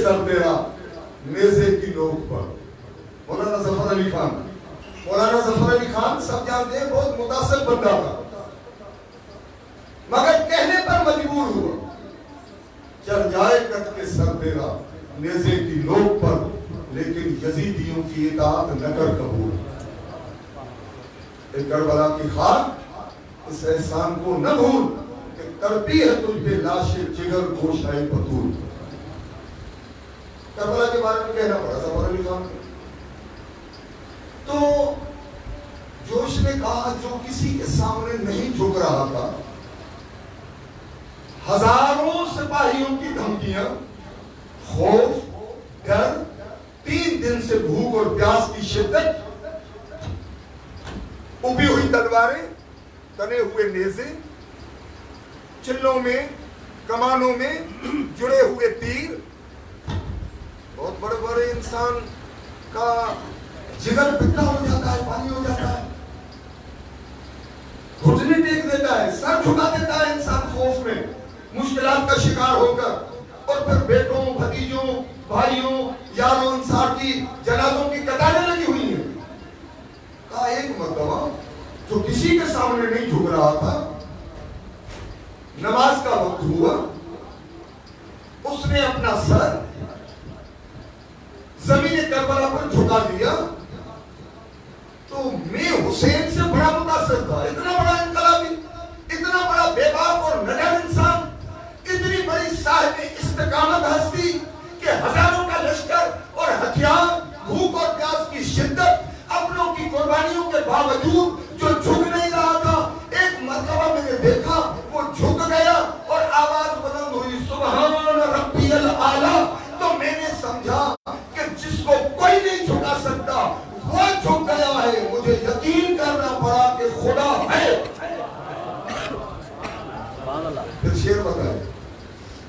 سر تیرا نیزے کی نوک پر. مولانا ظفر علی خان. مولانا ظفر علی خان سب جانتے ہیں بہت متاثر بندہ تھا مگر کہنے پر مجبور ہوا. چل جائے کٹ کے سر تیرا نیزے کی نوک پر لیکن یزیدیوں کی اطاعت نہ کر قبول. ایک کربلا کی خاک اس احسان کو نہ بھول کہ کرتی ہے تجھ پہ لاش جگر گوشائے بطول. کربلا کے بارے میں کہنا پڑا ظفر علی خان. تو جوش نے کہا جو کسی کے سامنے نہیں جھک رہا تھا, ہزاروں سپاہیوں کی دھمکیاں, خوف, ڈر, 3 دن سے بھوک اور پیاس کی شدت, اُبھی ہوئی تلواریں, تنے ہوئے نیزے, چلوں میں کمانوں میں جڑے ہوئے تیر. بہت بڑے بڑے انسان کا جگر پکا ہو جاتا ہے, پانی ہو جاتا ہے, گھٹنے ٹیک دیتا ہے, سر جھکا دیتا ہے انسان خوف میں, مشکلات کا شکار ہو کر. اور پھر بیٹوں, بھتیجوں, بھائیوں, یاروں انصار کی جنازوں کی قطاریں لگی ہوئی ہیں. کہا ایک مرتبہ جو کسی کے سامنے نہیں جھک رہا تھا, نماز کا وقت ہوا, اس نے اپنا سر زمین کربلا پر جھکا دیا. تو میں حسین سے بڑا متاثر تھا. اتنا بڑا انقلابی, اتنا بڑا بے باک اور نڈر انسان, اتنی بڑی صاحب استقامت ہستی کہ ہزاروں کا لشکر اور ہتھیار, بھوک اور پیاس کی شدت, اپنوں کی قربانیوں کے باوجود جو جھک نہیں رہا تھا. ایک مرتبہ میں نے دیکھا وہ جھک گیا اور آواز بلند ہوئی سبحان ربی الاعلی. تو میں نے سمجھا کہ جس کو کوئی نہیں جھکا سکتا وہ جھک گیا ہے. مجھے یقین کرنا پڑا کہ خدا ہے. پھر شعر بتائے,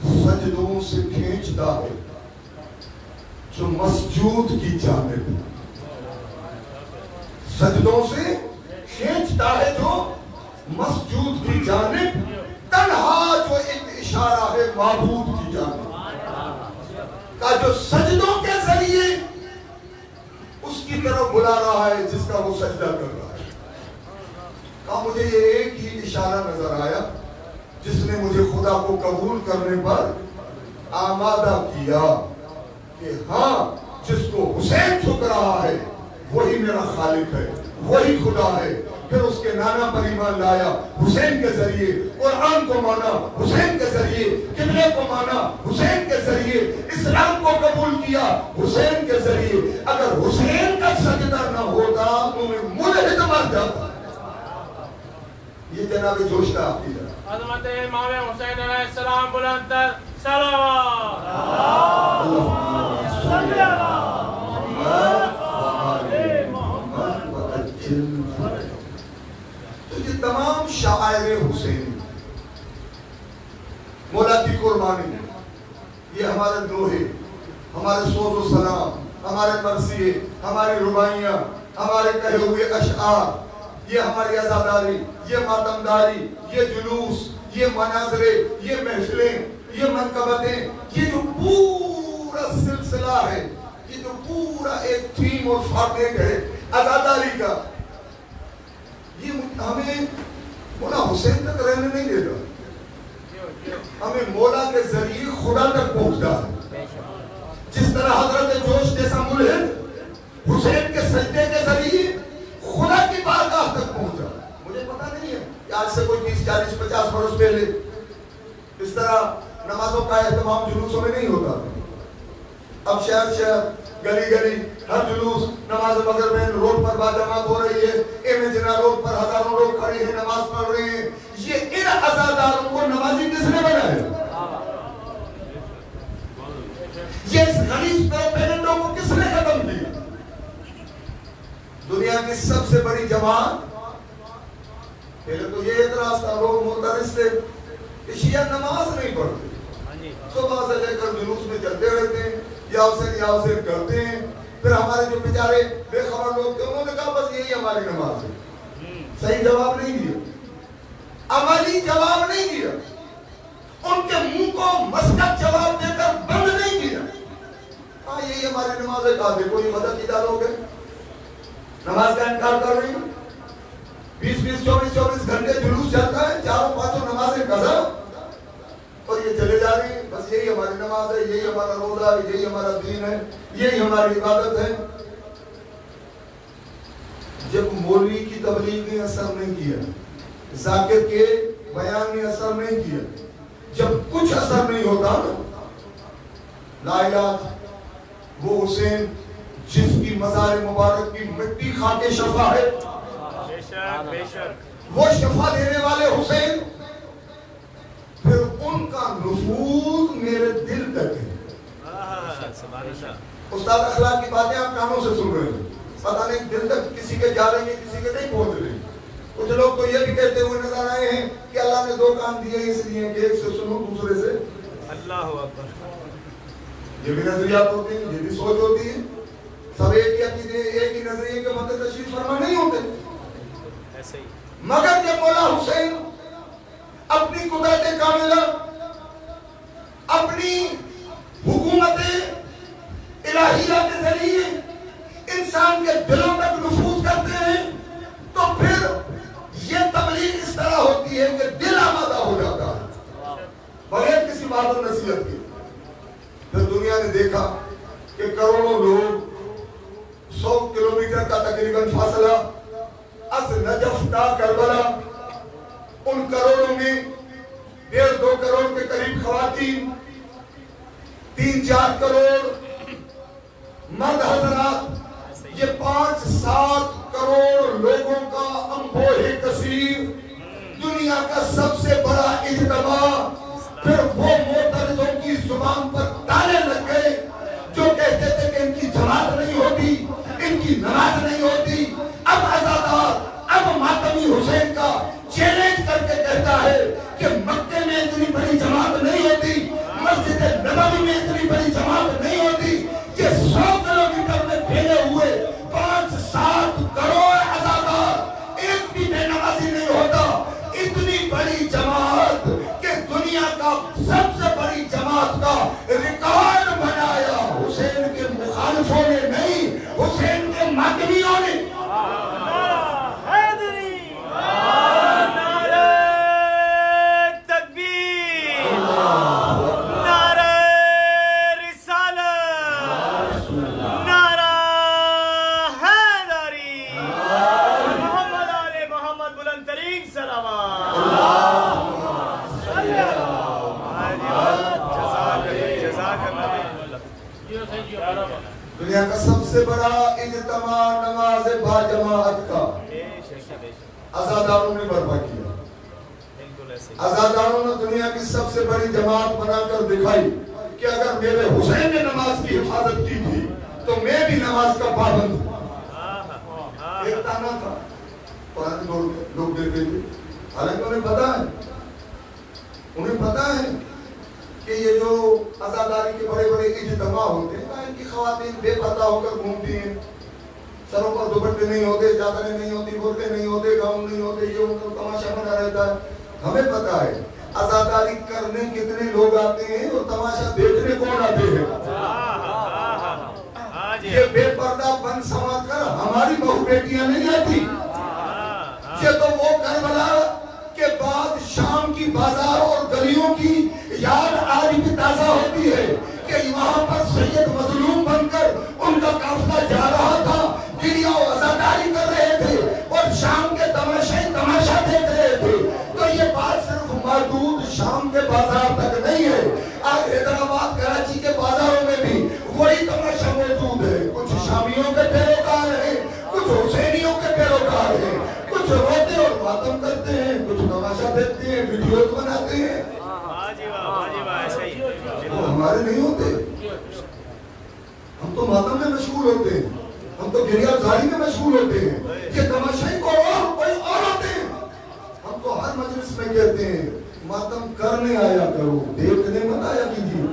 سجدوں سے کھینچتا ہے جو مسجود کی جانب, سجدوں سے کھینچتا ہے جو مسجود کی جانب, تنہا جو ایک اشارہ ہے معبود کی جانب کا, جو سجدوں کے ذریعے اس کی طرف بلا رہا ہے جس کا وہ سجدہ کر رہا ہے. کہا مجھے یہ ایک ہی اشارہ نظر آیا جس نے مجھے خدا کو قبول کرنے پر آمادہ کیا کہ ہاں جس کو حسین جھک رہا ہے وہی میرا خالق ہے, وہی خدا ہے. پھر اس کے نانا پر ایمان لایا حسین کے ذریعے, قرآن کو مانا حسین کے ذریعے, قبلے کو مانا حسین کے ذریعے, اسلام کو قبول کیا حسین کے ذریعے. اگر حسین کا سجدہ نہ ہوتا تو میں ملحد مر جاتا. یہ جناب جوش کا عقیدہ. عظمت امام حسین علیہ السلام بلند تر صلوات. اللہم صلی علی تو یہ تمام شاعر حسین, مولا کی قربانی, یہ ہمارے دوہے, ہمارے سوز و سلام, ہمارے مرثیے, ہماری رباعیاں, ہمارے کہے ہوئے اشعار, یہ ہماری عزاداری, یہ ماتمداری, یہ جلوس, یہ مناظرے, یہ محفلیں, یہ منقبتیں, یہ جو پورا سلسلہ ہے, یہ جو پورا ایک تھیم اور فارمیٹ ہے عزاداری کا, یہ ہمیں مولا حسین تک رہنے نہیں دیتا, ہمیں مولا کے ذریعے خدا تک پہنچتا ہے. جس طرح حضرت جوش جیسا ملحد حسین کے سجدے کے ذریعے خدا کی بارگاہ تک پہنچا. مجھے پتا نہیں ہے کہ آج سے کوئی 30, 40, 50 برس پہلے اس طرح نمازوں کا اہتمام جلوسوں میں نہیں ہوتا. اب شہر شہر, گلی گلی, ہر جلوس نماز مغرب میں روڈ پر باجماعت ہو رہی ہے. ایم جنا روڈ پر ہزاروں لوگ کھڑے ہیں, نماز پڑھ رہے ہیں. یہ ان عزاداروں کو نمازی کس نے بنایا؟ یہ اس غلیظ پروپیگنڈوں کو کس نے ختم کیا؟ دنیا کی سب سے بڑی جماعت. پہلے تو یہ اعتراض تھا, لوگ معترض تھے کہ شیعہ نماز نہیں پڑھتے, صبح سے لے کر جلوس میں چلتے رہتے ہیں, یا اسے کرتے ہیں. پھر ہمارے جو بیچارے بے خبر لوگ تھے انہوں نے کہا بس یہی ہماری نماز ہے. صحیح جواب نہیں دیا, عملی جواب نہیں دیا, ان کے منہ کو مسکت جواب دے کر بند نہیں کیا. ہماری نمازیں کہا دیکھو یہ مدد کی لوگ ہیں نماز کا انکار کر رہی ہیں 20-24 گھنٹے جلوس چلتا ہے 4-5 نمازیں قضا اور یہ چلے جا رہی ہیں بس یہی ہماری نماز ہے یہی ہمارا روزہ ہے یہی ہمارا دین ہے یہی ہماری عبادت ہے جب مولوی کی تبلیغ نے اثر نہیں کیا ذاکر کے بیان نے اثر نہیں کیا جب کچھ اثر نہیں ہوتا لا علاج وہ حسین جس کی مزار مبارک کی مٹی کھا کے شفا ہے وہ شفا دینے والے حسین پھر ان کا نفوذ میرے دل تک ہے استاد اخلاق کی باتیں آپ کانوں سے سن رہے ہیں پتہ نہیں دل تک کسی کے جا رہی ہیں کسی کے نہیں پہنچ رہی کچھ لوگ تو یہ بھی کہتے ہوئے نظر آئے ہیں کہ اللہ نے 2 کان دیے اس لیے کہ ایک سے سنو دوسرے سے اللہ اکبر یہ بھی نظریات ہوتے ہیں یہ بھی سوچ ہوتی ہے سب ایک ہی عقیدے ایک ہی نظریے کے مدد تشریف فرما نہیں ہوتے ایسے ہی مگر جب مولا حسین اپنی قدرت کاملہ اپنی حکومت الہیہ کے ذریعے انسان کے دلوں تک نفوذ کرتے ہیں تو پھر یہ تبلیغ اس طرح ہوتی ہے کہ دل آمادہ ہو جاتا ہے بغیر کسی بات و نصیحت کے پھر دنیا نے دیکھا کہ کروڑوں لوگ 100 کلومیٹر کا تقریباً فاصلہ از نجف تا کربلا ان کروڑوں میں 1.5-2 کروڑ کے قریب خواتین 3-4 کروڑ مرد حضرات یہ 5-7 کروڑ لوگوں کا انبوہ کثیر دنیا کا سب سے بڑا اجتماع پھر وہ معترضوں کی زبان پر تالے لگ گئے جو کہتے تھے کہ ان کی جماعت نہیں ہوتی ان کی نماز نہیں ہوتی اب عزادار اب ماتمی حسین کا چیلنج کر کے کہتا ہے کہ مکے میں اتنی بڑی جماعت نہیں ہوتی مسجد نبوی میں اتنی بڑی جماعت نہیں ہوتی یہ 100 کلومیٹر میں پھیلے ہوئے 5-7 کروڑ عزادار ایک بھی بے نمازی نہیں ہوتا اتنی بڑی جماعت کہ دنیا کا سب سے بڑی جماعت کا ریکارڈ بنایا حسین کے مخالفوں نے نہیں حسین کے ماتمیوں نے دنیا کا سب سے بڑا اجتماع نماز با جماعت کا عزاداروں نے برپا کیا عزاداروں نے دنیا کی سب سے بڑی جماعت بنا کر دکھائی کہ اگر میرے حسین نے نماز کی حفاظت کی تھی تو میں بھی نماز کا پابند ہوں ایک تانا تھا قرآن لوگ دیکھتے تھے حالانکہ انہیں پتا ہے کہ یہ جو عزاداری کے بڑے بڑے اجتماع ہوتے ہیں ان کی خواتین بے پردہ ہو کر گھومتی ہیں سروں پر دوپٹے نہیں ہوتے چادریں نہیں ہوتی برقعے نہیں ہوتے گاؤن نہیں ہوتے یہ ان کا تماشا بنا رہتا ہے ہمیں پتا ہے عزاداری کرنے کتنے لوگ آتے ہیں اور تماشا دیکھنے کون آتے ہیں یہ بے پردہ بن سما کر ہماری بہو بیٹیاں نہیں آتی یہ تو وہ کربلا کے بعد شام کی بازار اور گلیوں کی یاد آج بھی تازہ ہوتی ہے کہ وہاں پر سید مظلوم بن کر ان کا قافلہ جا رہا تھا گریا و عزاداری کر رہے تھے اور شام کے تماشا دیکھ رہے تھے تو یہ بات صرف محدود شام کے بازار تک نہیں ہے آج حیدرآباد کراچی کے بازاروں میں بھی وہی تماشا موجود ہے کچھ شامیوں کے پیروکار ہیں کچھ حسینیوں کے پیروکار ہیں کچھ روتے اور ماتم کرتے ہیں کچھ تماشا دیکھتے ہیں ویڈیوز بناتے ہیں وہ ہمارے نہیں ہوتے ہم تو ماتم میں مشغول ہوتے ہیں ہم تو گریہ زاری میں مشغول ہوتے ہیں یہ تماشائی کو اور کوئی اور ہوتے ہیں ہم تو ہر مجلس میں کہتے ہیں ماتم کرنے آیا کرو دیکھنے مت آیا کیجیے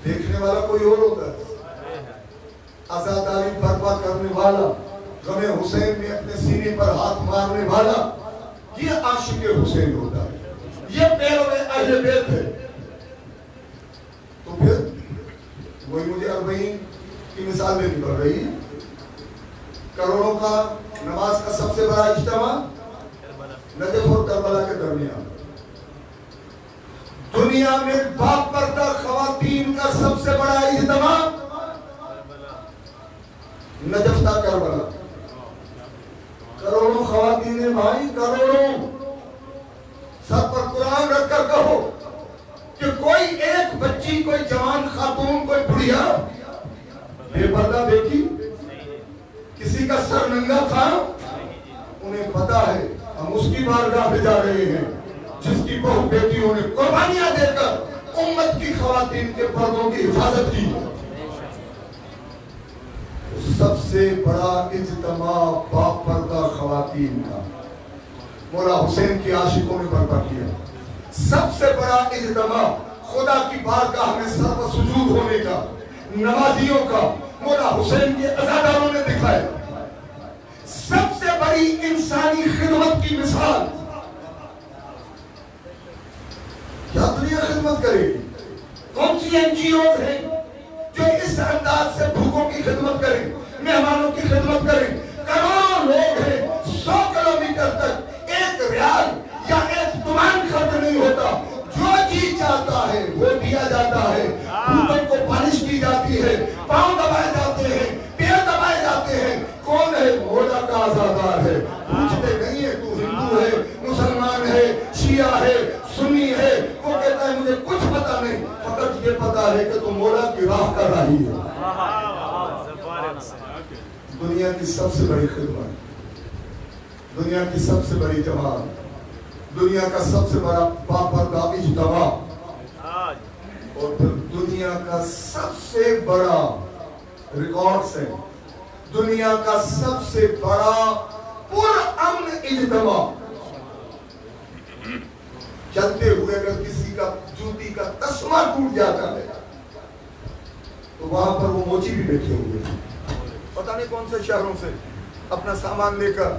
دیکھنے والا کوئی اور ہوتا ہے عزاداری برپا کرنے والا غم حسین میں اپنے سینے پر ہاتھ مارنے والا یہ عاشق حسین ہوتا ہے یہ پیرو اہل بیت ہے تو پھر وہی مجھے 40 کی مثال دینی پڑ رہی ہے. کروڑوں کا نماز کا سب سے بڑا اجتماع نجف اور کربلا کے درمیان. دنیا میں باپ پردہ خواتین کا سب سے بڑا اجتماع نجف تھا، کربلا. کروڑوں خواتین بھائی، کروڑوں. سب پر قرآن رکھ کر کہو کہ کوئی ایک بچی، کوئی جوان خاتون، کوئی بڑھیا بے پردہ دیکھی؟ کسی کا سر ننگا تھا؟ انہیں پتا ہے ہم اس کی بارگاہ پہ جا رہے ہیں جس کی بہو بیٹیوں نے قربانیاں دے کر امت کی خواتین کے پردوں کی حفاظت کی. سب سے بڑا اجتماع باپ پردہ خواتین کا مولا حسین کی عاشقوں نے برپا کیا. سب سے بڑا اجتماع خدا کی بارگاہ میں سر و سجود ہونے کا، نمازیوں کا، مولا حسین کے عزاداروں نے دکھایا. سب سے بڑی انسانی خدمت کی مثال. کیا دنیا خدمت کرے گی؟ کون سی NGOs ہیں جو اس انداز سے بھوکوں کی خدمت کریں، مہمانوں کی خدمت کریں؟ کروڑوں لوگ ہیں، 100 کلومیٹر تک ایک ریال یا ایک تومان خرچ نہیں ہوتا. جو چیز چاہتا ہے وہ دیا جاتا ہے. بھوکوں کو پالش کی جاتی ہے، پاؤں دبائے جاتے ہیں، پیر دبائے جاتے ہیں. کون ہے؟ مولا کا عزادار ہے. پوچھتے نہیں ہے تو ہندو ہے، مسلمان ہے، شیعہ ہے، سنی ہے. وہ کہتا ہے مجھے کچھ پتا نہیں، فقط یہ پتا ہے کہ تم مولا کی راہ کر رہی ہے. دنیا کی سب سے بڑی خدمت، دنیا کی سب سے بڑی جماعت، دنیا کا سب سے بڑا باپردہ اجتماع، اور پھر دنیا کا سب سے بڑا ریکارڈ ہے، دنیا کا سب سے بڑا پرامن اجتماع. چلتے ہوئے اگر کسی کا جوتی کا تسمہ ٹوٹ جاتا ہے تو وہاں پر وہ موچی بھی بیٹھے ہوئے ہیں، پتہ نہیں کون سے شہروں سے اپنا سامان لے کر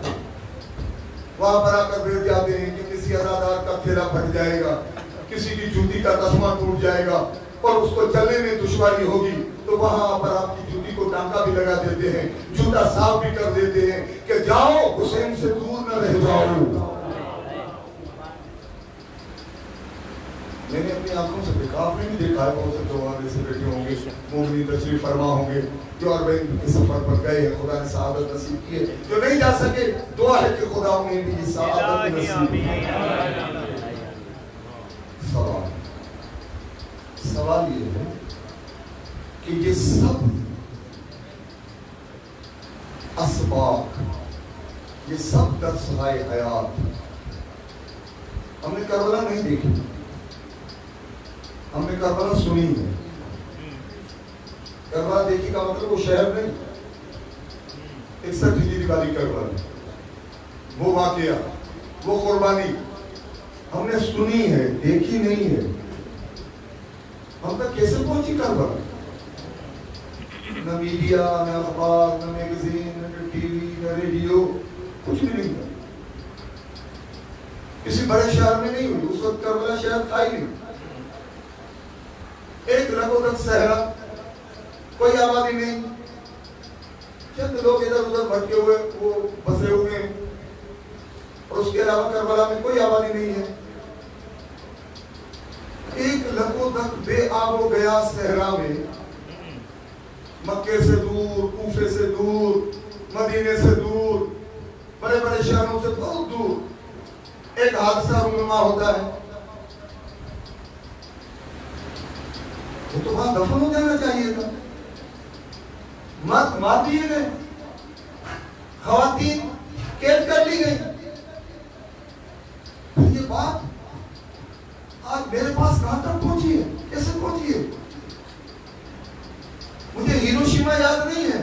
وہاں پر آ کر بیٹھ جاتے ہیں کہ کسی عزادار کا تھیلا پھٹ جائے گا، کسی کی جوتی کا تسمہ ٹوٹ جائے گا اور اس کو چلنے میں دشواری ہوگی تو وہاں پر آپ کی جوتی کو ٹانکا بھی لگا دیتے ہیں، جوتا صاف بھی کر دیتے ہیں کہ جاؤ حسین سے دور نہ رہ جاؤ. میں نے اپنی آنکھوں سے دیکھا، آپ نے بھی دیکھا ہے، بہت سے جوان ایسے بیٹھے ہوں گے، مومنین تشریف فرما ہوں گے جو 40 کے سفر پر گئے ہیں، خدا نے سعادت نصیب کی ہے. جو نہیں جا سکے دعا ہے کہ خدا انہیں بھی سعادت نصیب کی. سوال یہ ہے کہ یہ سب اسباق، یہ سب درسائے حیات ہم نے کربلا نہیں دیکھی، ہم نے کربلا سنی ہے. کربلا دیکھی کا مطلب وہ شہر نہیں، 61 ہجری والی کربلا، وہ واقعہ، وہ قربانی ہم نے سنی ہے، دیکھی نہیں ہے. ہم تک کیسے پہنچی کربلا؟ نہ میڈیا، نہ اخبار، نہ میگزین، نہ ٹی وی، نہ ریڈیو، کچھ بھی نہیں تھا. کسی بڑے شہر میں نہیں ہوئی، اس وقت کربلا شہر تھا ہی نہیں. ایک لگودک صحرا، کوئی آبادی نہیں، چند لوگ ادھر ادھر بھٹکے ہوئے وہ بسے ہوئے ہیں، اور اس کے علاوہ کربلا میں کوئی آبادی نہیں ہے. ایک لگودک بے آب و گیا صحرا میں، مکے سے دور، کوفے سے دور، مدینے سے دور، بڑے بڑے شہروں سے بہت دور ایک حادثہ رونما ہوتا ہے. وہ تو وہاں دفن ہو جانا چاہیے تھا، مرد مار دیے گئے، خواتین قید کر لی گئی. یہ بات آج میرے پاس کہاں تک پہنچی ہے، کیسے پہنچی ہے؟ مجھے ہیروشیما یاد نہیں ہے،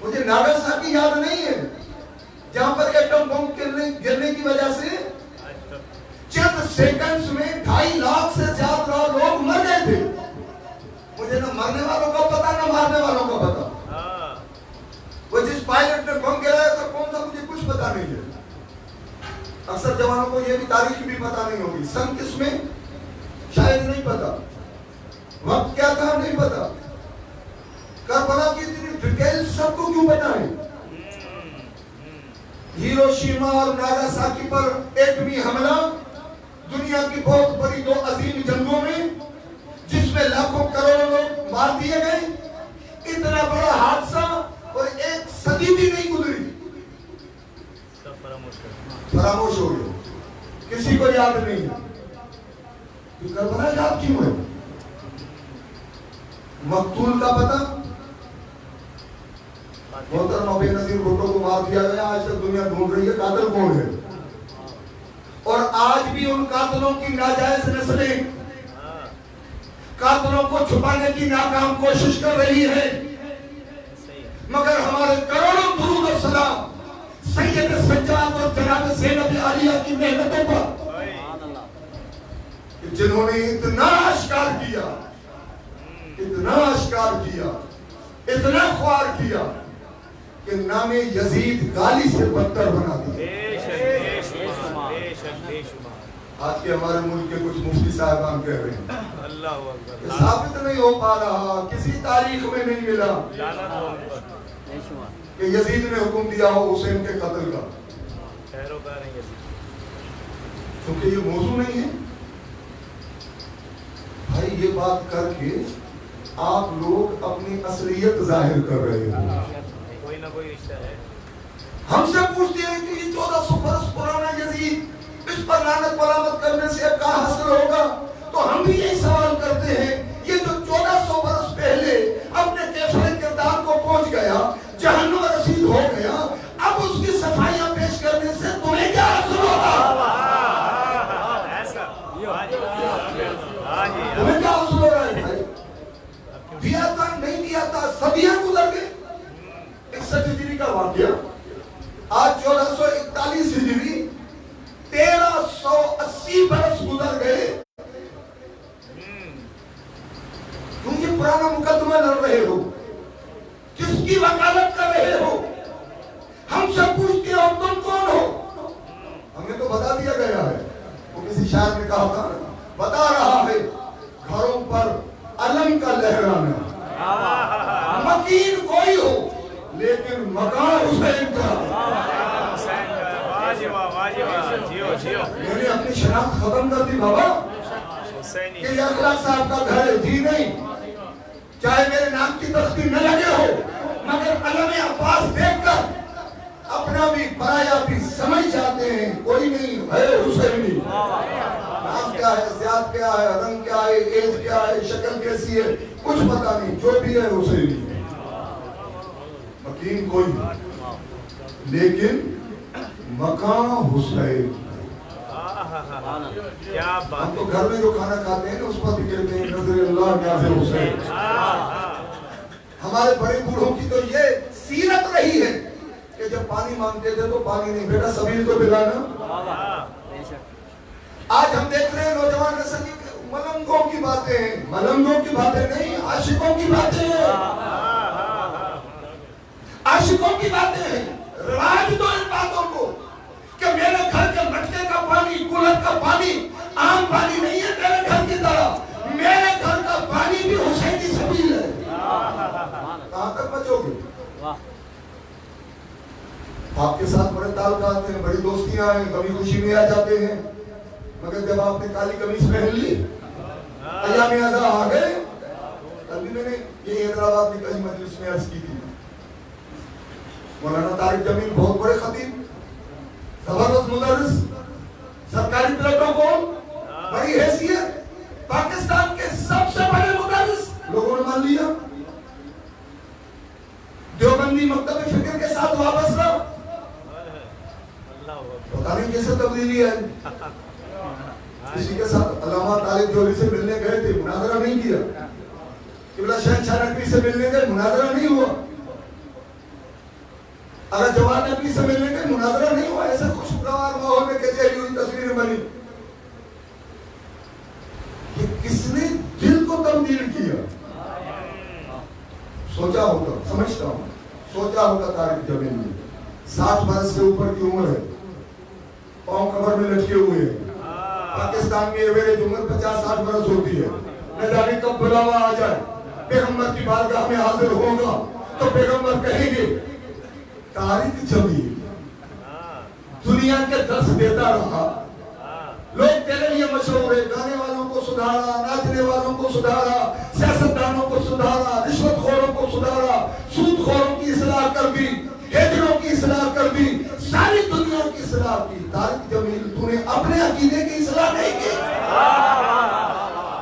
مجھے ناگاساکی یاد نہیں ہے جہاں پر ایٹم بم گرنے کی وجہ سے چند سیکنڈز میں 2.5 لاکھ سے زیادہ لوگ مر گئے تھے. مجھے نہ مرنے والوں کا پتا نہ مارنے والوں کا پتا. وہ جس پائلٹ نے بم گرایا تھا کون تھا مجھے کچھ پتا نہیں ہے. اکثر جوانوں کو یہ بھی تاریخ بھی پتا نہیں ہوگی، سن کس میں شاید نہیں پتا، وقت کیا تھا نہیں پتا. ہیروشیما اور ناگاساکی پر ایٹمی حملہ، دنیا کی بہت بڑی دو عظیم جنگوں میں جس میں لاکھوں کروڑوں لوگ مار دیے گئے، اتنا بڑا حادثہ اور ایک صدی بھی نہیں گزری، فراموش ہو گیا، کسی کو یاد نہیں ہے۔ کربلا یاد کیوں ہے؟ مقتول کا پتہ، محترم بے نظیر بھٹو کو مار دیا گیا، آج تک دنیا ڈھونڈ رہی ہے قاتل کون ہے، اور آج بھی ان قاتلوں کی ناجائز نسلیں قاتلوں کو چھپانے کی ناکام کوشش کر رہی ہے، مگر ہمارے کروڑوں درود و سلام سید سجاد اور جناب زینب عالیہ کی محنتوں پر، جنہوں نے اتنا اشکار کیا، اتنا اشکار کیا، اتنا خوار کیا کہ نام یزید گالی سے بدتر بنا دیا۔ آج کے ہمارے ملک کے کچھ مفتی صاحبان کہہ رہے ہیں کہ ثابت نہیں ہو پا رہا، کسی تاریخ میں نہیں ملا کہ یزید نے حکم دیا ہو حسین کے قتل کا، کیونکہ یہ موضوع نہیں ہے۔ بھائی یہ بات کر کے آپ لوگ اپنی اصلیت ظاہر کر رہے ہیں، کوئی نہ کوئی رشتہ ہے۔ ہم سے پوچھتے ہیں کہ یہ 1400 برس پرانا یزید، اس پر لعنت برآمد کرنے سے اب کیا حاصل ہوگا؟ تو ہم بھی یہی سوال کرتے ہیں، یہ جو 1400 برس پہلے اپنے کیفر کردار کو پہنچ گیا، جہنم رسید ہو گیا، اب اس کی صفائیاں پیش کرنے سے تمہیں کیا حاصل ہوگا؟ تمہیں کیا حاصل ہو رہا ہے بھائی؟ دیا تھا نہیں دیا تھا، صدیاں گزر گئے۔ 61 ہجری کا واقعہ، آج 1441 ہجری، 1380 برس گزر گئے، تم یہ پرانا مقدمہ لڑ رہے ہو، کس کی وکالت کر رہے ہو؟ ہم سے پوچھتے ہو تم کون ہو؟ ہمیں تو بتا دیا گیا ہے، وہ کسی شاعر نے کہا تھا، بتا رہا ہے گھروں پر علم کا لہرانا، مکین کوئی ہو لیکن مکان حسین کا۔ میں نے اپنی شناخت ختم کر دی بابا، کہ یہ اخلاق صاحب کا گھر ہے، جی نہیں، چاہے میرے نام کی تختی نہ لگے ہو، مگر علم عباس دیکھ کر اپنا بھی پرایا بھی سمجھ جاتے ہیں، کوئی نہیں ہے حسینی۔ نام کیا ہے، ذات کیا ہے، رنگ کیا ہے، ایج کیا ہے، شکل کیسی ہے، کچھ پتا نہیں، جو بھی ہے حسینی، مکین کوئی لیکن مقام حسین۔ ہم تو گھر میں جو کھانا کھاتے ہیں اس پر بھی کہتے ہیں نظر اللہ نیاز حسین۔ ہمارے بڑے بوڑھوں کی تو یہ سیرت رہی ہے کہ جب پانی مانگتے تھے تو پانی نہیں، بیٹا سبیل تو پلانا۔ آج ہم دیکھ رہے ہیں نوجوان نسل کی ملنگوں کی باتیں ہیں، ملنگوں کی باتیں نہیں، عاشقوں کی باتیں ہیں، عاشقوں کی باتیں ہیں۔ رواج دو ان باتوں کو کہ میرے گھر کے مٹکے کا پانی، کولر کا پانی عام پانی نہیں ہے میرے گھر کی طرح، میرے گھر کا پانی بھی حسین کی سبیل ہے۔ کہاں تک بچو گے؟ آپ کے ساتھ بڑے تعلقات ہیں، بڑی دوستیاں ہیں، کبھی خوشی میں آ جاتے ہیں، مگر جب آپ نے کالی قمیص پہن لی، ایام ازاں آ گئے۔ کل بھی میں نے یہ حیدرآباد میں کئی مجلس میں عرض کی تھی، مولانا طارق جمیل بہت بڑے خطیب، زبردست مدرس، سرکاری پلیٹوں کو بڑی حیثیت، پاکستان کے سب سے بڑے مدرس، لوگوں نے مان لیا، دیوبندی مکتب فکر کے ساتھ وابستہ، پتہ نہیں کیسے تبدیلی ہے۔ کسی کے ساتھ علامہ طالب جوہری سے ملنے گئے تھے، مناظرہ نہیں کیا، قبلہ شہنشاہ نقوی سے ملنے گئے، مناظرہ نہیں ہوا، اگر جوان نبی سے ملنے گئے، مناظرہ نہیں ہوا، ایسے خوشگوار ماحول میں کچہری ہوئی، تصویر بنی۔ کہ کس نے دل کو تبدیل کیا؟ سوچا ہوگا، سمجھتا ہوں، سوچا ہوگا طارق جمیل نے، 60 برس سے اوپر کی عمر ہے، پاؤں کمر میں لٹکے ہوئے ہیں، پاکستان میں ایوریج عمر 50-60 برس ہوتی ہے، نہ جانے کب بلاوا آ جائے، پیغمبر کی بارگاہ میں حاضر ہوگا تو پیغمبر کہیں گے طارق جمیل دنیا کے درس دیتا رہا. لوگ تیرے لیے مشہور ہے. گانے والوں کو سدھارا, ناچنے والوں کو سدھارا, سیاستدانوں کو سدھارا, رشوت خوروں کو سدھارا, سود خوروں کی اصلاح کر دی, ہیٹروں کی اصلاح کر دی, ساری دنیا کی اصلاح کی. طارق جمیل تو نے اپنے عقیدے کی اصلاح نہیں کی.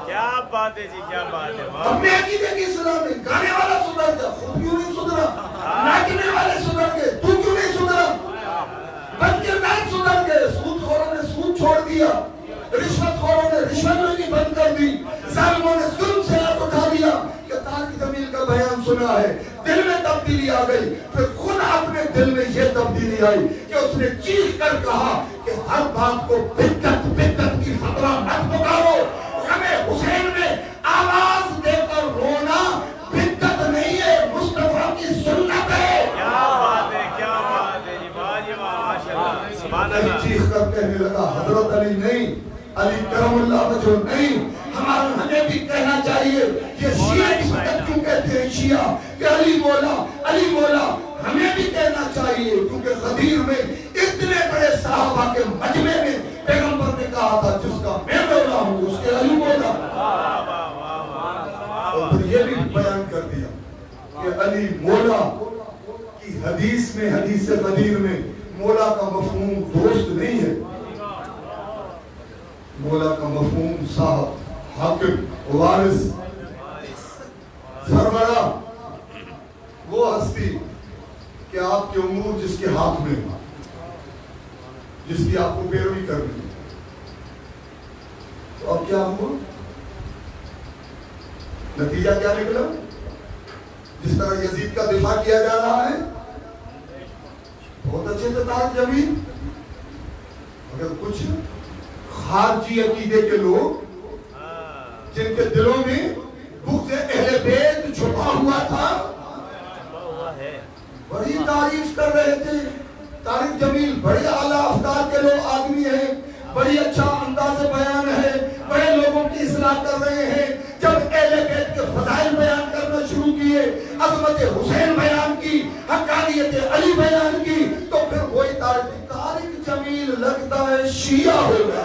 کیا بات ہے جی, کیا بات ہے. اپنے عقیدے کی اصلاح نہیں. گانے والا سدھر گیا, خود کیوں نہیں سدھرا؟ ناچنے والے سدھر گئے, تو کیوں نہیں سدھرا؟ بد کردار سدھر گئے, سود خوروں نے سود چھوڑ دیا, رشوت خوروں نے رشوت لینی بند کر دی, ظالموں نے ظلم سے ہاتھ اٹھا دیا. کہ طارق جمیل کا بیان سنا ہے, دل میں تبدیلی آ گئی. پھر خود اپنے دل میں یہ تبدیلی آئی کہ اس نے چیخ کر کہا کہ ہر بات کو بدعت بدعت کی فتویٰ مت پکارو. ہمیں حسین میں آواز دے کر رونا بدعت نہیں ہے, مصطفیٰ کی سنت ہے. کیا بات ہے, کیا بات ہے جی, واہ ماشاءاللہ, سبحان علی اللہ. چیخ کر کہنے لگا حضرت علی نہیں, علی کرم اللہ وجہ نہیں. ہمیں بھی کہنا چاہیے, یہ شیعہ اس وقت کیوں کہتے ہیں شیعہ کہ علی مولا علی مولا, ہمیں بھی کہنا چاہیے کیونکہ غدیر میں اتنے بڑے صحابہ کے مجمع میں پیغمبر نے کہا تھا جس کا میں مولا ہوں اس کے علی مولا. اور پھر یہ بھی بیان کر دیا کہ علی مولا کی حدیث میں, حدیث غدیر میں مولا کا مفہوم دوست نہیں ہے. مولا کا مفہوم صاحب, حاکم, وارث, سربراہ, وہ ہستی کہ آپ کے امور جس کے ہاتھ میں, جس کی آپ کو پیروی کرنی ہے. تو اب کیا ہوا, نتیجہ کیا نکلا؟ جس طرح یزید کا دفاع کیا جا رہا ہے, بہت اچھے سے طارق جمیل, اگر کچھ خارجی عقیدے کے لوگ جن کے دلوں میں بغض اہل بیت چھپا ہوا تھا, بڑی تعریف کر رہے تھے. طارق جمیل بڑے اعلیٰ افکار کے لوگ آدمی ہیں, بڑی اچھا انداز بیان ہے, بڑے لوگوں کی اصلاح کر رہے ہیں. جب اہل بیت کے فضائل بیان کرنا شروع کیے, عظمت حسین بیان کی, حقانیت علی بیان کی, تو پھر وہی طارق جمیل لگتا ہے شیعہ ہو گیا.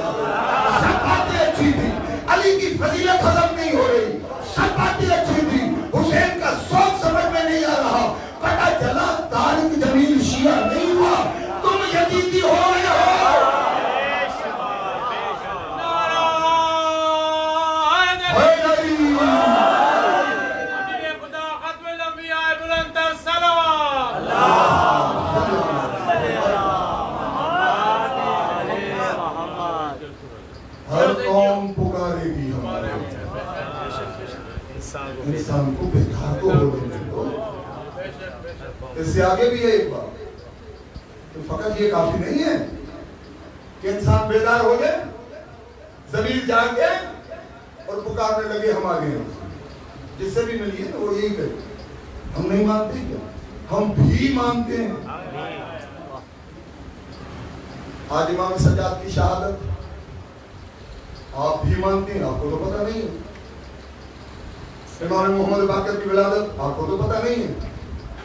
سب باتیں اچھی تھی, علی کی فضیلت ہضم نہیں ہو رہی, سب باتیں اچھی تھی, حسین کا سوچ سمجھ میں نہیں آ رہا. پتہ چلا طارق جمیل شیعہ نہیں ہوا, تم یزیدی ہو گئے ہو. ہر قوم پکارے گی ہمارے انسان کو بیدار کو ہونے دو. اس سے آگے بھی ہے ایک بات, تو فقط یہ کافی نہیں ہے کہ انسان بیدار ہو جائے, ضمیر جاگ گئے اور پکارنے لگے ہم آگے ہیں. جس سے بھی ملیے نا وہ یہی کہے ہم نہیں مانتے کیا, ہم بھی مانتے ہیں. آج امام سجاد کی شہادت آپ بھی مانتے ہیں, آپ کو تو پتہ نہیں ہے. امام محمد باقر کی ولادت آپ کو تو پتہ نہیں ہے.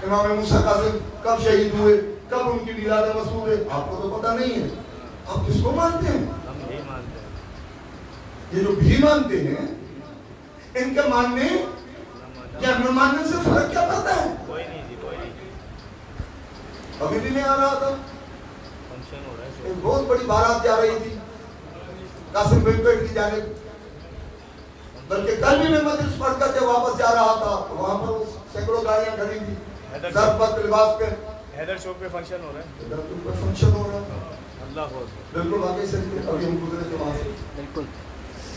امام موسیٰ کاظم کب شہید ہوئے, کب ان کی میلاد مسعود ہے, آپ کو تو پتہ نہیں ہے. آپ کس کو مانتے ہیں؟ یہ جو بھی مانتے ہیں, ان کے ماننے یا نہ ماننے سے فرق کیا پڑتا ہے؟ کوئی نہیں جی, کوئی نہیں. ابھی بھی میں آ رہا تھا, ایک بہت بڑی بارات جا رہی تھی قاسم بن پیٹ کی جانب, بلکہ کل بھی میں مجلس پڑھ کر جب واپس جا رہا تھا تو وہاں پر سینکڑوں گاڑیاں کھڑی تھی, ضربت لباس پہ حیدر چوک پہ فنکشن ہو رہا ہے. حیدر چوک پہ فنکشن ہو رہا ہے. اللہ ہو, بالکل واقعی سے ابھی ہم گزرے تھے وہاں سے, بالکل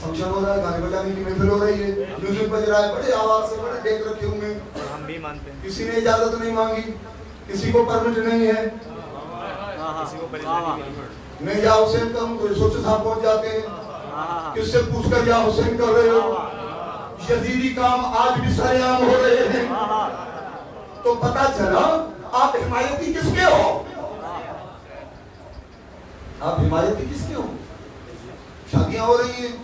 فنکشن ہو رہا ہے, گانے بجانے کی محفل ہو رہی ہے, میوزک بج رہا ہے, بڑے آواز سے, بڑے ڈیک رکھے ہوئے ہیں. ہم بھی مانتے ہیں. کسی نے اجازت نہیں مانگی, کسی کو پرمٹ نہیں ہے, کسی کو پریشانی نہیں. میں یا حسین کہوں تو سوچے صاحب پہنچ جاتے ہیں, کس سے پوچھ کر یا حسین کر رہے ہو. یزیدی کام آج بھی سرے عام ہو رہے ہیں. تو پتا چلا آپ حمایتی کس کے ہو, آپ حمایتی کس کے ہو. شادیاں ہو رہی ہیں,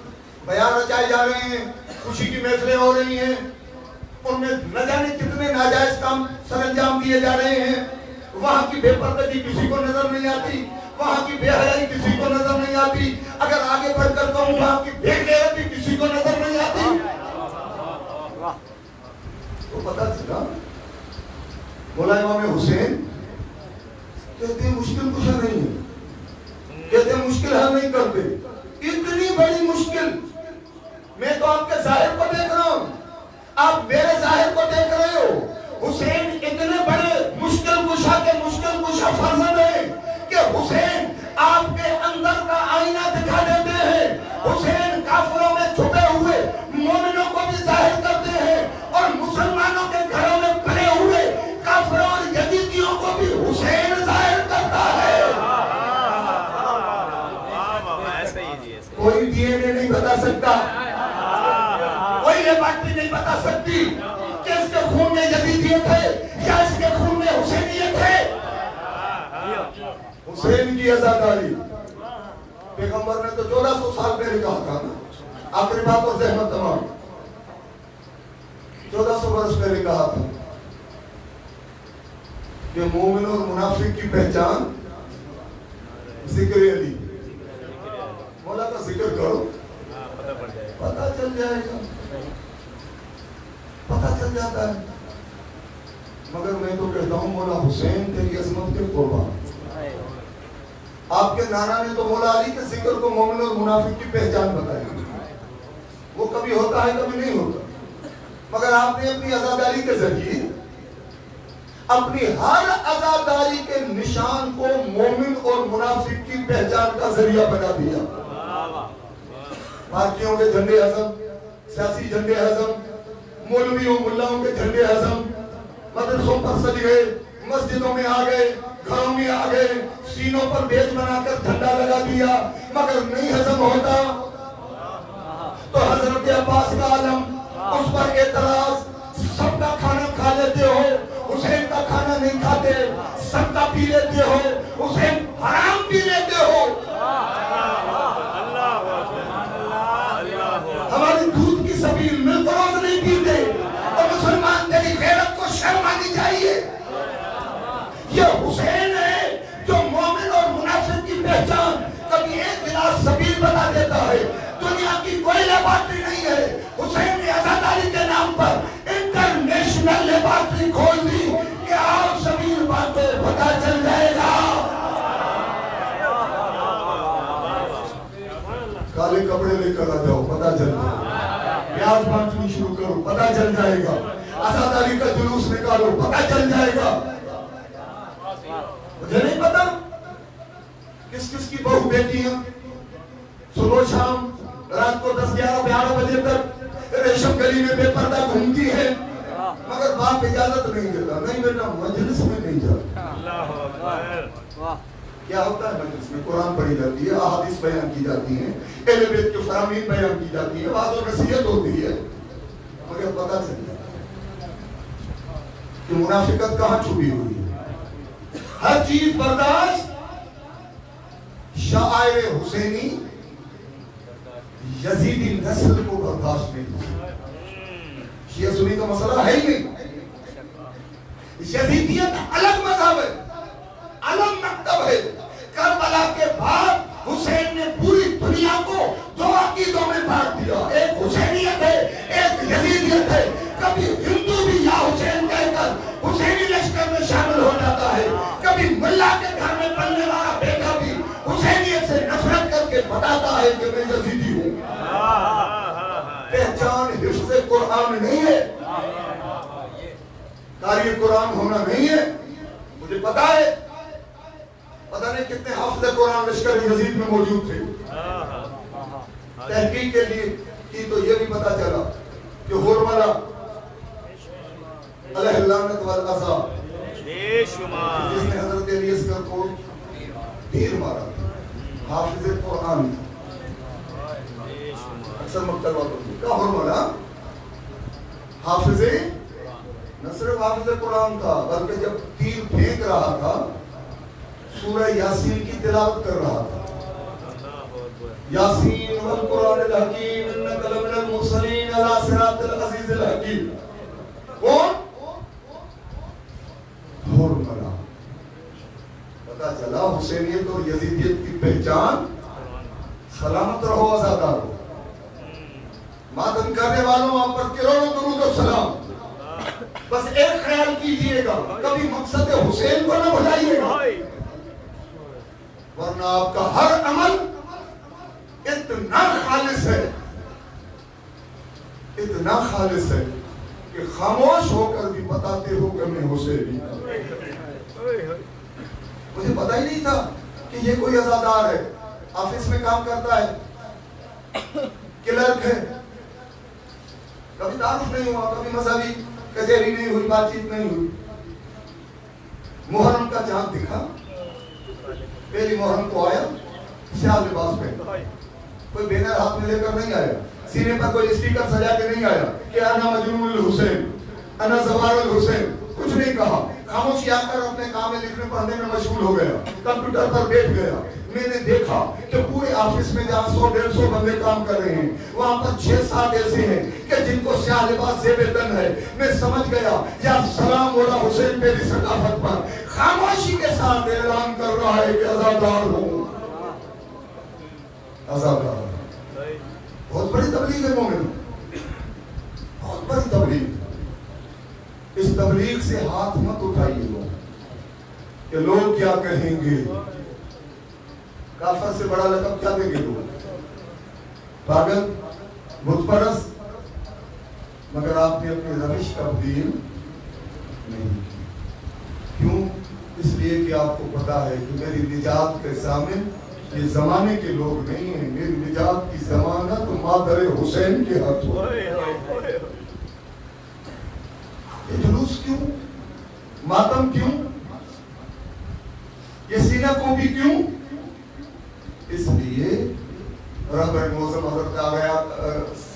بیان رچائے جا رہے ہیں, خوشی کی محفلیں ہو رہی ہیں, ان میں نہ جانے کتنے ناجائز کام سر انجام دیے جا رہے ہیں. وہاں کی بے پردگی کسی کو نظر نہیں آتی، وہاں کی بے حیائی کسی کو نظر نہیں آتی، اگر آگے بڑھ کر کہوں وہاں کی بے غیرتی کسی کو نظر نہیں آتی۔ تو پتہ چلا مولا امام حسین کہتے ہیں مشکل کچھ نہیں ہے، کہتے ہیں مشکل حل نہیں کرتے، اتنی بڑی مشکل میں تو آپ کے ظاہر کو دیکھ رہا ہوں، آپ میرے ظاہر کو دیکھ رہے ہو، حسین اتنے بڑے مشکل کشا کے مشکل کشا فرزند ہے کہ حسین آپ کے اندر کا آئینہ دکھا دیتے ہیں، حسین کافروں میں چھپے ہوئے مومنوں کو بھی ظاہر کرتے ہیں، اور مسلمانوں کے گھروں میں پڑے ہوئے کافروں اور یزیدیوں کو بھی حسین ظاہر کرتا ہے۔ کوئی ڈی این اے نہیں بتا سکتا، کوئی یہ بات بھی نہیں بتا سکتی کہ اس کے خون میں یزیدیت ہے یا اس کے خون میں حسینیت ہے۔ حسین کی عزاداری پیغمبر نے تو 1400 سال پہلے کہا تھا نا، آخری بات اور زحمت تمام 1400 برس پہلے کہا تھا کہ مومن اور منافق کی پہچان ذکر علی، مولا کا ذکر کرو پتہ چل جائے گا، پتہ چل جاتا ہے۔ مگر میں تو کہتا ہوں مولا حسین تیری عظمت کے قربان، آپ کے نانا نے تو مولا علی کے ذکر کو مومن اور منافق کی پہچان بتائی، وہ کبھی ہوتا ہے کبھی نہیں ہوتا، مگر آپ نے اپنی عزاداری کے ذریعے اپنی ہر عزاداری کے نشان کو مومن اور منافق کی پہچان کا ذریعہ بنا دیا۔ بھارتیوں کے جھنڈے اعظم، سیاسی جھنڈے اعظم، مولویوں ملاؤں کے جھنڈے اعظم مدرسوں پر سج گئے، مسجدوں میں آ گئے، گھروں میں آ گئے، سینوں پر بیج بنا کر جھنڈا لگا دیا، مگر نہیں ہضم ہوتا تو حضرت عباس کا عالم، اس پر اعتراض، سب کا کھانا کھا لیتے ہو حسین کا کھانا نہیں کھاتے، سب کا پی لیتے ہو حسین حرام پی لیتے ہو، ہماری دودھ کی سبیل ملک روز نہیں پیتے، اور مسلمان تیری غیرت کو شرم آنی چاہیے۔ یہ حسین ہے جو مومن اور منافق کی پہچان کبھی ایک گلاس سبیل بتا دیتا ہے، دنیا کی کوئی لیبارٹری نہیں ہے، حسین نے عزاداری کے نام پر انٹرنیشنل لیبارٹری کھول دی کہ آؤ سبیل باتیں پتہ چل جائے گا۔ کالے کپڑے لے کر آ جاؤ پتہ چل جائے گا، پیاز بانٹنی شروع کرو پتہ چل جائے گا، عزاداری کا جلوس نکالو پتہ چل جائے گا۔ مجھے نہیں پتا کس کس کی بہو بیٹیاں صبح شام رات کو 10-11 بجے تک ریشم گلی میں بے پردہ گھومتی ہے، مگر باپ اجازت نہیں دیتا، نہیں بیٹا مجلس میں نہیں جاتا۔ کیا ہوتا ہے مجلس میں؟ قرآن پڑھی جاتی ہے، احادیث بیان کی جاتی ہیں، اہل بیت کے فرامین بیان کی جاتی ہے، بعض و نصیحت ہوتی ہے، مگر پتہ چل جاتا ہے کہ منافقت کہاں چھپی ہوئی ہے۔ ہر چیز برداشت، شاعر حسینی یزیدی نسل کو برداشت نہیں، شیعہ سنی کا مسئلہ ہے ہی نہیں، یزیدیت الگ مذہب ہے، الگ مکتب ہے۔ کربلا کے بعد حسین نے پوری دنیا کو دو عقیدوں میں بانٹ دیا، ایک حسینیت ہے ایک یزیدیت ہے۔ کبھی ہندو بھی یا حسین کہہ کر حسینی لشکر میں شامل ہو جاتا ہے، کبھی ملا کے گھر میں پلنے والا بیٹا بھی حسینیت سے نفرت کر کے بتاتا ہے کہ میں یزیدی ہوں۔ پہچان حفظ قرآن نہیں ہے، قاری قرآن ہونا نہیں ہے۔ مجھے پتا ہے پتہ نہیں کتنے حافظ قرآن لشکر یزید میں موجود تھے، تحقیق کے لیے کی تو یہ بھی پتا چلا کہ ہرملہ علیہ اللعنت والعذاب جس نے حضرت علی اصغر کو تیر مارا حافظ قرآن اکثر مقتل والوں کا ہرملہ حافظ نہ صرف حافظ قرآن تھا بلکہ جب تیر پھینک رہا تھا سورہ یاسین کی تلاوت کر رہا تھا۔ یاسین والقرآن الحکیم انک لمن المرسلین علی صراط العزیز الحکیم۔ کون؟ ہرملہ حسینیت اور یزیدیت کی پہچان. سلامت رہو عزادارو. ماتم کرنے والوں آپ پر کروڑوں درود و سلام. بس ایک خیال کیجئے گا, کبھی مقصد حسین کو نہ بھلائیے گا, ورنہ آپ کا ہر عمل اتنا خالص ہے, اتنا خالص ہے کہ خاموش ہو کر بھی بتاتے ہو کہ میں حسینی ہوں. مجھے پتہ ہی نہیں تھا کہ یہ کوئی عزادار ہے, آفس میں کام کرتا ہے, کلرک ہے. کبھی تعارف نہیں ہوا, کبھی مذہبی کچہری نہیں ہوئی, بات چیت نہیں ہوئی. محرم کا چاند دکھا, پہلی محرم کو آیا, سیاہ لباس میں, کوئی بینر ہاتھ میں لے کر نہیں آیا, سینے پر کوئی اسٹیکر سجا کے نہیں آیا کہ انا مجنون الحسین, انا زوار الحسین, کچھ نہیں کہا. خاموشی آ کر اپنے کام میں لکھنے پڑھنے میں مشغول ہو گیا, کمپیوٹر پر بیٹھ گیا. میں نے دیکھا کہ پورے آفس میں جہاں 100-150 بندے کام کر رہے ہیں, وہاں پر 6-7 ایسے ہیں کہ جن کو سیاہ لباس زیب تن ہے. میں سمجھ گیا یا سلام مولا حسین میری ثقافت پر خاموشی کے ساتھ اعلان کر رہا ہے کہ عزادار ہوں, عزادار. بہت بڑی تبلیغ ہے مومن, بہت بڑی تبلیغ. اس تبلیغ سے ہاتھ مت اٹھائیے لوگ کہ لوگ کیا کہیں گے. کافر سے بڑا لقب کیا دیں گے لوگ؟ پاگل, بت پرست. مگر آپ نے اپنی روش تبدیل نہیں کی. کیوں؟ اس لیے کہ آپ کو پتا ہے کہ میری نجات کے ضامن یہ زمانے کے لوگ نہیں ہیں. میری نجات کی ضمانت مادر حسین کے ہاتھ ہو. یہ جلوس کیوں, ماتم کیوں, یہ سینہ کو بھی کیوں؟ اس لیے رہبر معظم حضرت آ گیا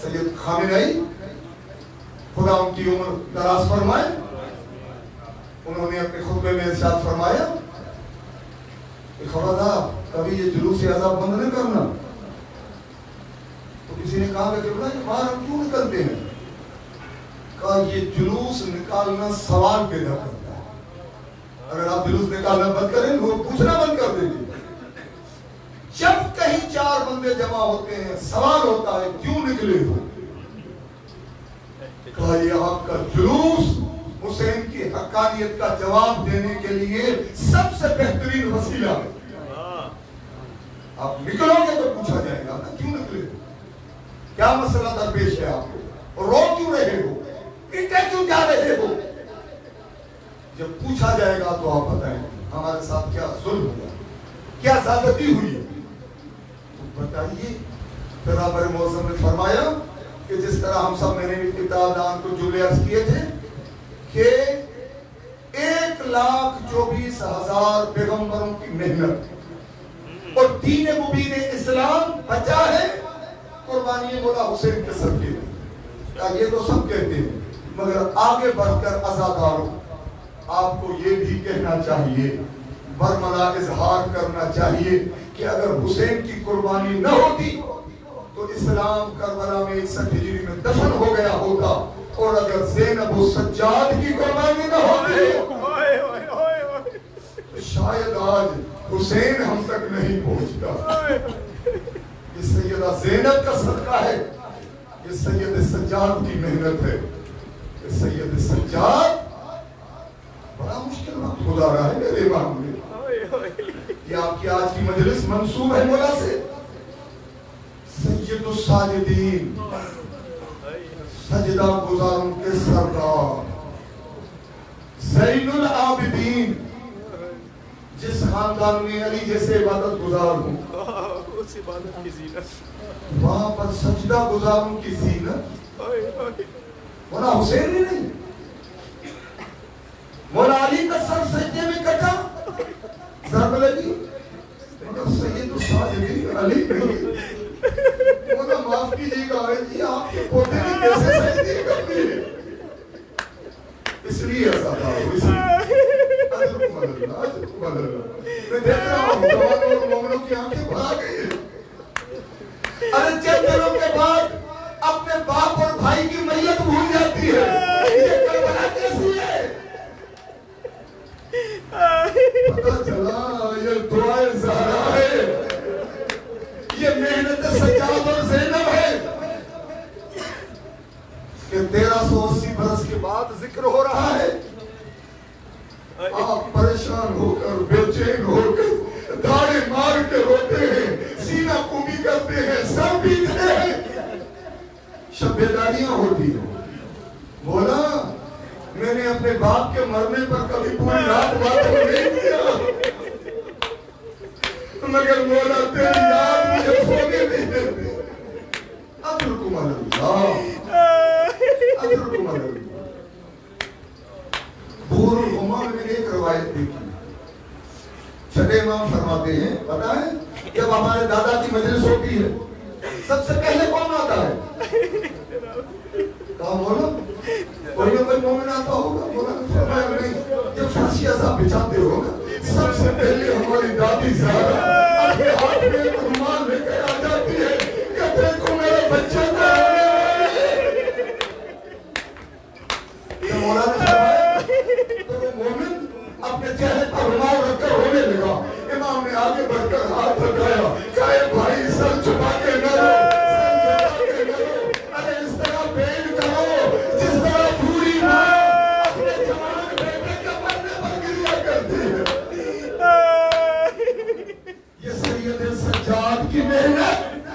سید خامنئی, خدا ان کی عمر دراز فرمائے. انہوں نے اپنے خطبے میں ارشاد فرمایا کہ خبردار کبھی یہ جلوس عذاب بند نہیں کرنا. تو کسی نے کہا کہ باہر ہم کیوں نکلتے ہیں؟ کہا یہ جلوس نکالنا سوال پیدا کرتا ہے. اگر آپ جلوس نکالنا بند کریں لوگ پوچھنا بند کر دیں گے. جب کہیں 4 بندے جمع ہوتے ہیں سوال ہوتا ہے کیوں نکلے ہو؟ کہا یہ آپ کا جلوس حسین کی حقانیت کا جواب دینے کے لیے سب سے بہترین وسیلہ ہے. آپ نکلو گے تو پوچھا جائے گا نا کیوں نکلے ہو, کیا مسئلہ درپیش ہے آپ کو, رو کیوں رہے ہو, پیٹے کیوں جا رہے ہو. جب پوچھا جائے گا تو آپ بتائیں ہمارے ساتھ کیا ظلم ہوا, کیا زیادتی ہوئی. بتائیے. پھر رہبر معظم نے فرمایا کہ جس طرح ہم سب میں نے کتاب دان کو جملے عرض کیے تھے کہ 1,24,000 پیغمبروں کی محنت اور دین مبین اسلام بچا ہے قربانی مولا حسین کے صدقے میں. یہ تو سب کہتے ہیں, مگر آگے بڑھ کر عزاداروں آپ کو یہ بھی کہنا چاہیے, برملا اظہار کرنا چاہیے کہ اگر حسین کی قربانی نہ ہوتی تو اسلام کربلا میں 61 ہجری میں دفن ہو گیا ہوتا, اور اگر زینب و سجاد کی قربانی نہ ہوتی تو شاید آج حسین ہم تک نہیں پہنچتا. یہ سیدہ زینب کا صدقہ ہے, یہ سید سجاد کی محنت ہے. یہ سید سجاد بڑا مشکل وقت گزارا ہے میرے امام نے. یہ آپ کی آج کی مجلس منسوب ہے مولا سے. سید الساجدین, سجدہ گزاروں کے سردار, زین العابدین, جس خاندان میں علی جیسے عبادت گزار ہوں اس عبادت کی زینت, وہاں پر سجدہ گزاروں کی زینت مولا حسین ہی نہیں. مولا علی کا سر سجدے میں کٹا, ضرب لگی, مگر سید الساجدین علی نہیں. مولا معاف کیجیے گا جی, آپ کے پوتے نے کیسے سجدے کرتے ہیں. اس لیے عزادار ہو, اس لیے اجرکم اللہ, اجرکم اللہ. میں دیکھ رہا ہوں جوانوں اور مومنوں کی آنکھیں بھر آ گئی ہیں. ارے چند دنوں کے بعد اپنے باپ اور بھائی کی میت بھول جاتی ہے. یہ کربلا کیسی ہے؟ پتہ چلا یہ دعائے 80 برس کے بعد ذکر ہو رہا ہے. آپ پریشان ہو کر بے چین ہو کر دھاڑے مار کے روتے ہیں, سینہ کوبی کرتے ہیں, سر پیٹتے ہیں. شب بیداریاں ہوتی ہیں. مولا میں نے اپنے باپ کے مرنے پر کبھی پوری رات بات نہیں کیا, مگر مولا تیری یاد مجھے سونے نہیں دیتے. اجرکم علی اللہ, اجرکم علی اللہ. بحور الغمام میں ایک روایت دیکھی. چھٹے امام فرماتے ہیں, پتا ہے جب ہمارے دادا کی مجلس ہوتی ہے سب سے پہلے کون آتا ہے؟ کہا مولا کوئی نہ کوئی مومن آتا ہوگا. مولا نے فرمایا نہیں, جب فرشی عذاب بچھاتے ہو نا سب سے پہلے ہماری دادی زہرا اپنے ہاتھ میں ایک رومال لے کے آ جاتی ہے کہ دیکھو میرے بچے کو. مولا نے فرمایا تو وہ مومن اپنے چہرے پر رومال رکھ کر رونے لگا. امام نے آگے بڑھ کر ہاتھ اٹھایا, کہا بھائی سر چھپا کے نہ رو, کی محنت.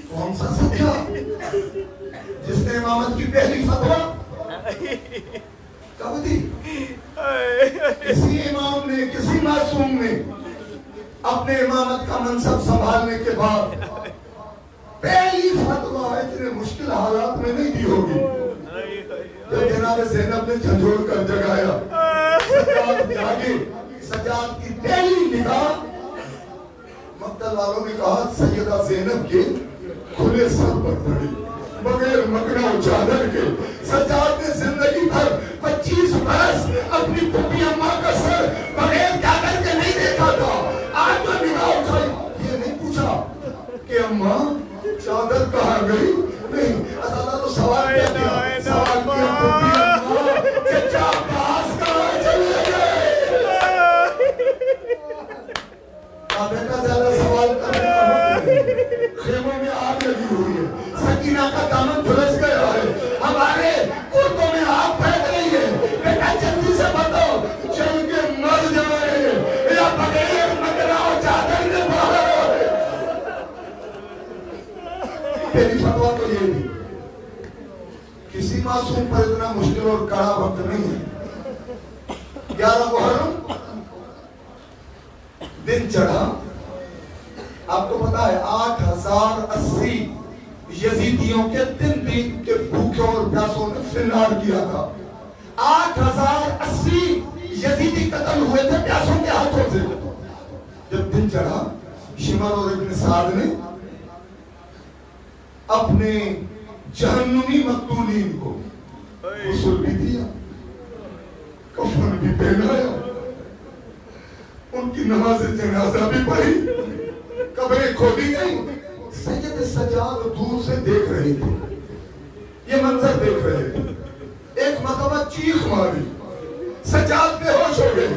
کون سا سچا جس نے امامت کی پہلی فتویٰ کب دی؟ کسی امام نے, کسی معصوم نے اپنے امامت کا منصب سنبھالنے کے بعد پہلی فتویٰ اتنے مشکل حالات میں نہیں دی ہوگی. جب جناب زینب نے جھنجھوڑ کر جگایا, سجاد جاگے, سجاد کی پہلی نگاہ مقتل والوں نے کہا سیدہ زینب کے کھلے سر پر پڑی بغیر مکنا و چادر کے. سجاد نے زندگی بھر 25 برس اپنی پھپھی اماں کا سر بغیر چادر کے نہیں دیکھا تھا. آج جو نگاہ اٹھائی یہ نہیں پوچھا کہ اماں چادر کہاں گئی, نہیں, اللہ تو سوال کیا کیا, سوال کیا پھپھی اماں چچا عباس کہاں چلے گئے. بیٹا زیادہ سوال کرنے کا وقت نہیں, خیموں میں آگ لگی ہوئی ہے, سکینہ کا دامن جھلس گیا ہے, ہمارے کرتوں میں آگ پھینک رہی ہے. بیٹا جلدی سے بتاؤ چل کے مر جائے یا بغیر مکنا و چادر کے باہر آئے. پہلی فتویٰ تو یہ تھی. کسی معصوم پر اتنا مشکل اور کڑا وقت نہیں ہے. 11 محرم دن چڑھا. آپ کو پتا ہے 8080 یزیدیوں کے دن کے بھوکوں اور پیاسوں نے فرار کیا تھا. 8080 یزیدی قتل ہوئے تھے پیاسوں کے ہاتھوں سے. جب دن چڑھا شمر اور ابن سعد نے اپنے جہنمی مقتولین کو غسل بھی دیا, کفن بھی پہنایا, ان کی نماز جنازہ بھی پڑھی, قبریں کھودی گئی. سید سجاد دور سے دیکھ رہے تھے, یہ منظر دیکھ رہے تھے. ایک مرتبہ چیخ ماری, سجاد بے ہوش ہو گئے.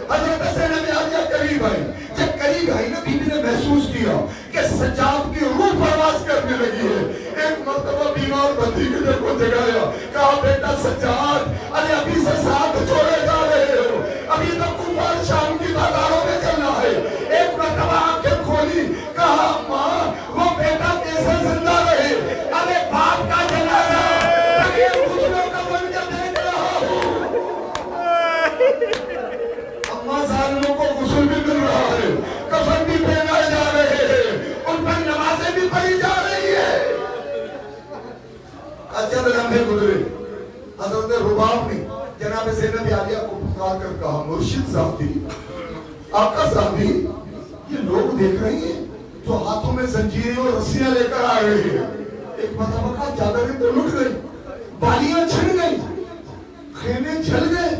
حضرت زینب عالیہ قریب آئی. جب قریب آئی نا بی بی نے محسوس کیا کہ سجاد کی روح پرواز کرنے لگی ہے. ایک مرتبہ بیمار بندی کے دل کو جگایا, کہا بیٹا سجاد ارے ابھی سے ساتھ چھوڑے جا رہے ہو, ابھی تو کفار شام کی بازاروں میں چلنا ہے. ایک مرتبہ آنکھیں کھولی, کہا ماں وہ بیٹا کیسے زندہ رہے, ارے باپ کا جنازہ بغیر غسلوں کا بن کے دیکھ رہا ہوں. اماں ظالموں کو غسل بھی مل رہا ہے, کفن بھی پہنائے جا رہے ہیں, ان پر نمازیں بھی پڑھی جا رہی ہے. چند لمحے گزرے, حضرت رباب نے جناب زینب عالیہ کو پکار کر کہا مرشد صاحبی, آقا صاحبی, یہ لوگ دیکھ رہے ہیں جو ہاتھوں میں زنجیریں اور رسیاں لے کر آ رہے ہیں. ایک مرتبہ کہا چادریں تو لٹ گئی, بالیاں چھن گئی, خیمے جل گئے,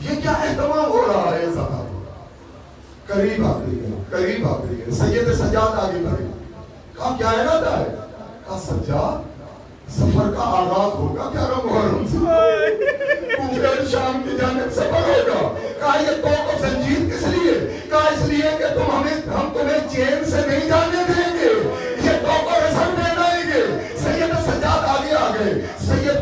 یہ کیا اہتمام ہو رہا ہے صاحب. قریب آ گئی, قریب آ گئی. سید سجاد آگے بڑھے, کہا کیا ارادہ ہے. کہا سجاد سفر کا آغاز ہوگا 11 محرم سے, کوفہ شام کی جانب سفر ہوگا. کہا یہ توق و زنجیر کس لیے. کہا اس لیے کہ ہم تمہیں چین سے نہیں جانے دیں گے, یہ توق و رسم پہنائیں گے. سید سجاد آگے آ گئے. سید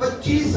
25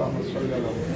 اللهم صل على محمد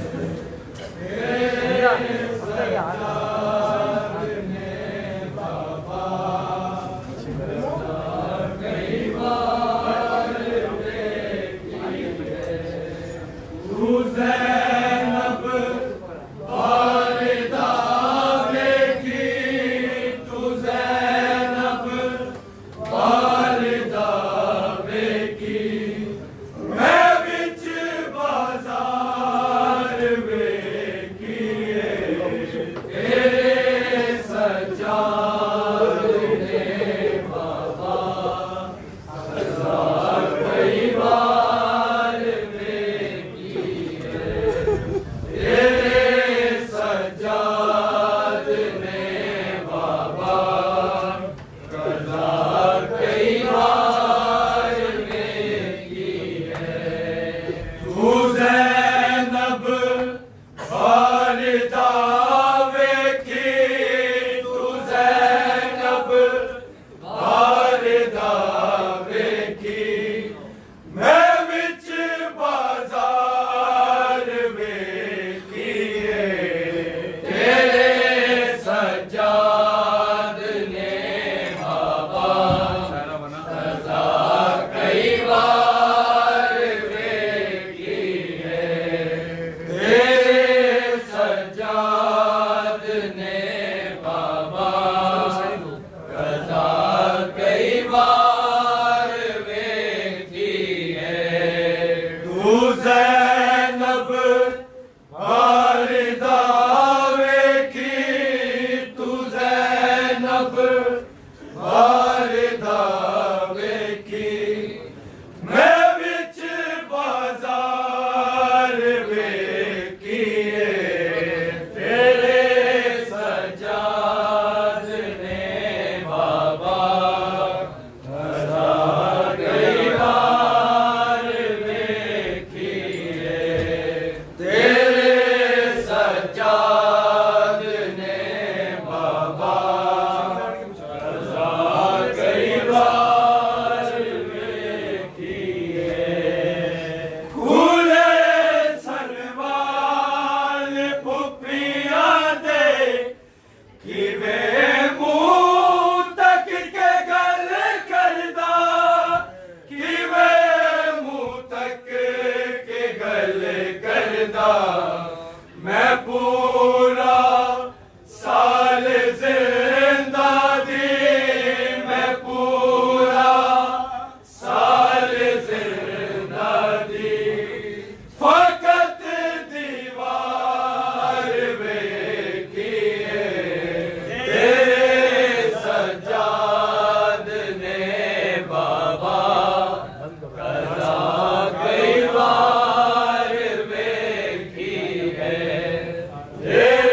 Yeah.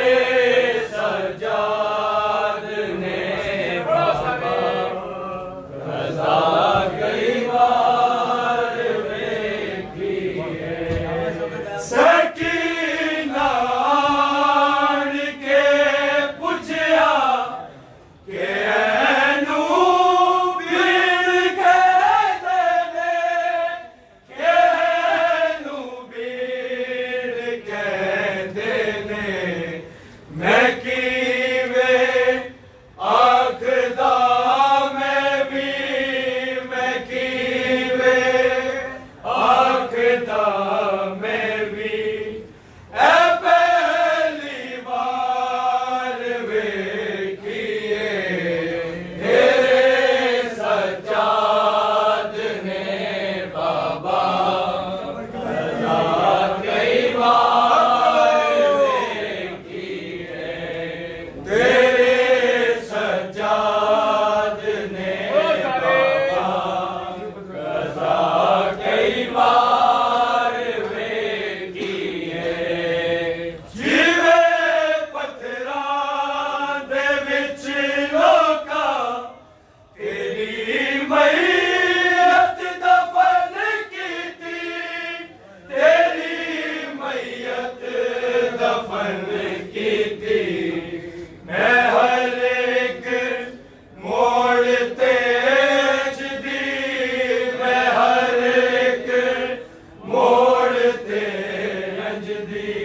مجدی